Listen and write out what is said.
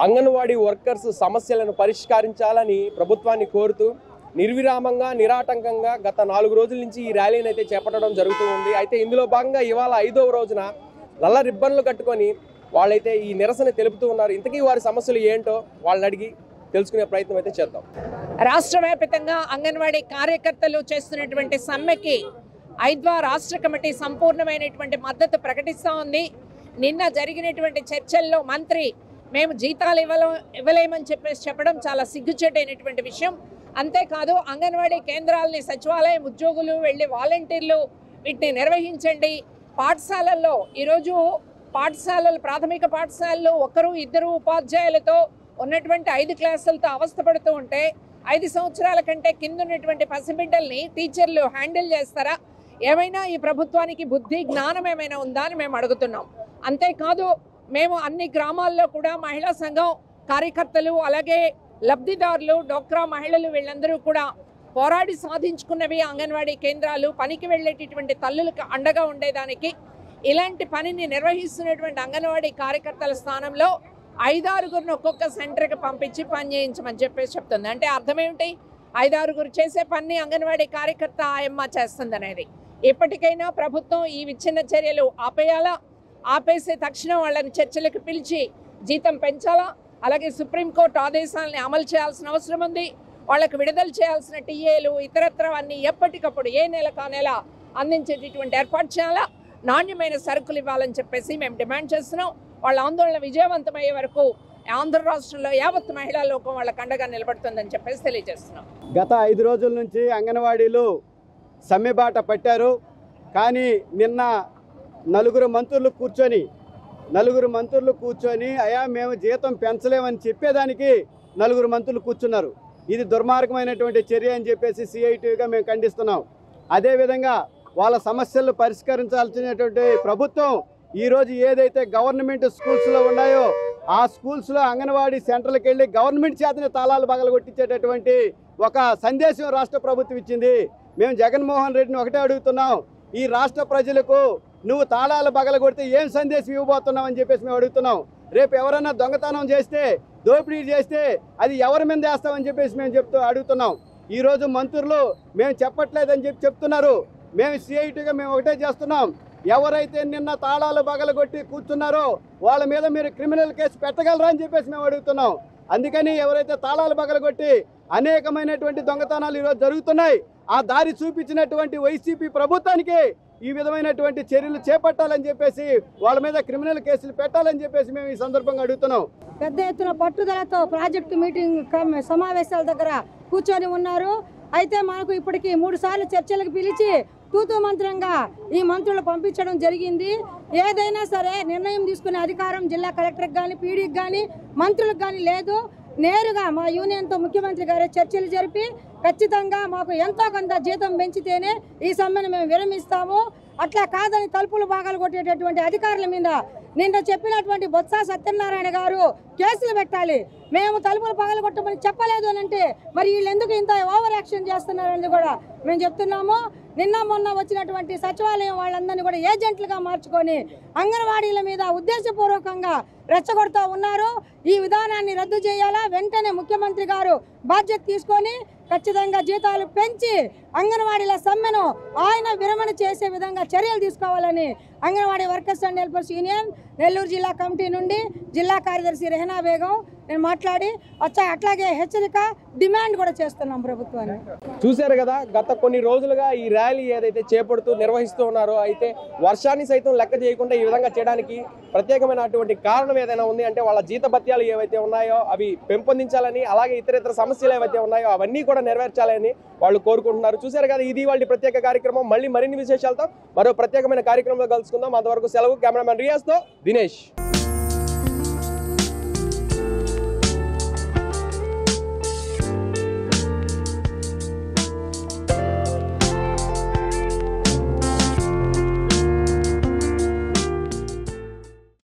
Anganwadi workers సమస్యలను పరిష్కరించాలని ప్రభుత్వాన్ని కోరుతూ నిర్విరామంగా నిరాటంకంగా గత 4 రోజుల నుంచి ఈ ర్యాలీని అయితే చేపట్టడం జరుగుతూ ఉంది. అయితే ఇందులో భాగంగా ఇవాళ 5వ రోజున నల్ల రిబ్బన్లు కట్టుకొని వాళ్ళైతే ఈ నిరసన తెలుపుతూ ఉన్నారు. ఇంతకీ వారి సమస్యలు ఏంటో వాళ్ళని అడిగి తెలుసుకునే ప్రయత్నం అయితే చేద్దాం. రాష్ట్ర వ్యాప్తంగా అంగన్వాడీ కార్యకర్తలు చేస్తున్నటువంటి సమ్మెకి ఐద్వా రాష్ట్ర కమిటీ సంపూర్ణమైనటువంటి మద్దతు ప్రకటిస్తూ ఉంది. నిన్న జరిగినటువంటి చర్చల్లో మంత్రి మేము జీతాలు ఇవ్వలేమని చెప్పడం చాలా సిగ్గుచేటైనటువంటి విషయం. అంతేకాదు అంగన్వాడీ కేంద్రాలని సచివాలయం ఉద్యోగులు వెళ్ళి వాలంటీర్లు వీటిని నిర్వహించండి. పాఠశాలల్లో ఈరోజు ప్రాథమిక పాఠశాలలో 1-2 ఉపాధ్యాయులతో ఉన్నటువంటి 5 క్లాసులతో అవస్థపడుతూ ఉంటే 5 సంవత్సరాల కంటే కింద ఉన్నటువంటి పసిబిడ్డల్ని టీచర్లు హ్యాండిల్ చేస్తారా? ఏమైనా ఈ ప్రభుత్వానికి బుద్ధి జ్ఞానం ఏమైనా ఉందా అని మేము అడుగుతున్నాం. అంతేకాదు మేము అన్ని గ్రామాల్లో కూడా మహిళా సంఘం కార్యకర్తలు అలాగే లబ్ధిదారులు డోక్రా మహిళలు వీళ్ళందరూ కూడా పోరాడి సాధించుకున్నవి అంగన్వాడీ కేంద్రాలు. పనికి వెళ్ళేటటువంటి తల్లులకు అండగా ఉండేదానికి ఇలాంటి పనిని నిర్వహిస్తున్నటువంటి అంగన్వాడీ కార్యకర్తల స్థానంలో 5-6 ఒక్కొక్క సెంటర్కి పంపించి పని చేయించమని చెప్తుంది. అంటే అర్థం ఏమిటి? 5-6 చేసే పని అంగన్వాడీ కార్యకర్త ఆయమ్మ చేస్తుంది అనేది. ఇప్పటికైనా ప్రభుత్వం ఈ విచ్ఛిన్న చర్యలు ఆపేసే తక్షణం వాళ్ళని చర్చలకు పిలిచి జీతం పెంచాలా, అలాగే సుప్రీంకోర్టు ఆదేశాలని అమలు చేయాల్సిన అవసరం ఉంది. వాళ్ళకు విడుదల చేయాల్సిన టీఏలు ఇతరత్ర అన్ని ఎప్పటికప్పుడు ఏ నెలకు నెల అందించేటటువంటి ఏర్పాటు చేయాలా, నాణ్యమైన సరుకులు ఇవ్వాలని చెప్పేసి మేము డిమాండ్ చేస్తున్నాం. వాళ్ళ ఆందోళన విజయవంతమయ్యే వరకు ఆంధ్ర రాష్ట్రంలో యావత్ మహిళా లోకం వాళ్ళకు అండగా నిలబడుతుందని చెప్పేసి తెలియజేస్తున్నాం. గత 5 రోజుల నుంచి అంగన్వాడీలు సమ్మెబాట పట్టారు. కానీ నిన్న 4 మంత్రులు కూర్చొని అయా మేము జీతం పెంచలేమని చెప్పేదానికి 4 మంత్రులు కూర్చున్నారు. ఇది దుర్మార్గమైనటువంటి చర్య అని చెప్పేసి సిఐటిగా మేము ఖండిస్తున్నాం. అదేవిధంగా వాళ్ళ సమస్యలు పరిష్కరించాల్సినటువంటి ప్రభుత్వం ఈరోజు ఏదైతే గవర్నమెంట్ స్కూల్స్లో ఉన్నాయో ఆ స్కూల్స్లో అంగన్వాడీ సెంటర్లకు వెళ్ళి గవర్నమెంట్ చేతనే తాళాలు పగలగొట్టించేటటువంటి ఒక సందేశం రాష్ట్ర ప్రభుత్వం ఇచ్చింది. మేము జగన్మోహన్ రెడ్డిని ఒకటే అడుగుతున్నాం, ఈ రాష్ట్ర ప్రజలకు నువ్వు తాళాలు పగలగొడితే ఏం సందేశం ఇవ్వబోతున్నావు అని చెప్పేసి మేము అడుగుతున్నాం. రేపు ఎవరైనా దొంగతనం చేస్తే దోపిడీ చేస్తే అది ఎవరి మీద వేస్తామని చెప్పేసి మేము అడుగుతున్నాం. ఈరోజు మంత్రులు మేము చెప్పట్లేదని చెప్తున్నారు. మేము సిఐటిగా మేము ఒకటే చేస్తున్నాం, ఎవరైతే నిన్న తాళాలు పగలగొట్టి కూర్చున్నారో వాళ్ళ మీద మీరు క్రిమినల్ కేసు పెట్టగలరా అని చెప్పేసి మేము అడుగుతున్నాం. అందుకని ఎవరైతే తాళాలు పగలగొట్టి అనేకమైనటువంటి దొంగతనాలు ఈరోజు జరుగుతున్నాయి, ఆ దారి చూపించినటువంటి వైసీపీ ప్రభుత్వానికి ఈ విధమైనటువంటి చర్యలు చేపట్టాలని చెప్పేసి వాళ్ళ మీద క్రిమినల్ కేసులు పెట్టాలని చెప్పేసి మేము ఈ సందర్భంగా అడుగుతున్నాం. పెద్ద ఎత్తున పట్టుదలతో ప్రాజెక్టు మీటింగ్ సమావేశాల దగ్గర కూర్చొని ఉన్నారు. అయితే మనకు ఇప్పటికి 3 సార్లు చర్చలకు పిలిచి తూతూ మంత్రంగా ఈ మంత్రులు పంపించడం జరిగింది. ఏదైనా సరే నిర్ణయం తీసుకునే అధికారం జిల్లా కలెక్టర్కి కానీ పీడీకి కానీ మంత్రులకు కానీ లేదు. నేరుగా మా యూనియన్తో ముఖ్యమంత్రి గారు చర్చలు జరిపి ఖచ్చితంగా మాకు ఎంతో కొంత జీతం పెంచితేనే ఈ సమ్మెను మేము విరమిస్తాము. అట్లా కాదని తలుపులు భాగాలు కొట్టేటటువంటి అధికారుల మీద నిన్న చెప్పినటువంటి బొత్స సత్యనారాయణ గారు కేసులు పెట్టాలి. మేము తలుపులు పగలు కొట్టమని చెప్పలేదు అని అంటే మరి వీళ్ళు ఎందుకు ఇంత ఓవర్ యాక్షన్ చేస్తున్నారని కూడా మేము చెప్తున్నాము. నిన్న మొన్న వచ్చినటువంటి సచివాలయం వాళ్ళందరినీ కూడా ఏజెంట్లుగా మార్చుకొని అంగన్వాడీల మీద ఉద్దేశపూర్వకంగా రెచ్చగొడుతూ ఉన్నారు. ఈ విధానాన్ని రద్దు చేయాలా, వెంటనే ముఖ్యమంత్రి గారు బాధ్యత తీసుకొని ఖచ్చితంగా జీతాలు పెంచి అంగన్వాడీల సమ్మెను ఆయన విరమణ చేసే విధంగా చర్యలు తీసుకోవాలని anganwadi workers and helpers union Nellore జిల్లా కమిటీ నుండి జిల్లా కార్యదర్శి రెహనా బేగం నేను మాట్లాడి అట్లాగే హెచ్చరిక డిమాండ్ కూడా చేస్తున్నాం ప్రభుత్వాన్ని. చూశారు కదా, గత కొన్ని రోజులుగా ఈ ర్యాలీ ఏదైతే చేపడుతూ నిర్వహిస్తూ ఉన్నారో అయితే వర్షాన్ని సైతం లెక్క చేయకుండా ఈ విధంగా చేయడానికి ప్రత్యేకమైనటువంటి కారణం ఏదైనా ఉంది అంటే వాళ్ళ జీతభత్యాలు ఏవైతే ఉన్నాయో అవి పెంపొందించాలని, అలాగే ఇతర సమస్యలు ఏవైతే ఉన్నాయో అవన్నీ కూడా నెరవేర్చాలని వాళ్ళు కోరుకుంటున్నారు. చూశారు కదా, ఇది వాళ్ళ ప్రత్యేక కార్యక్రమం. మళ్ళీ మరిన్ని విశేషాలతో మరో ప్రత్యేకమైన కార్యక్రమంలో కలుసుకుందాం. అంతవరకు సెలవు. కెమెరామెన్ రియాజ్తో దినేష్.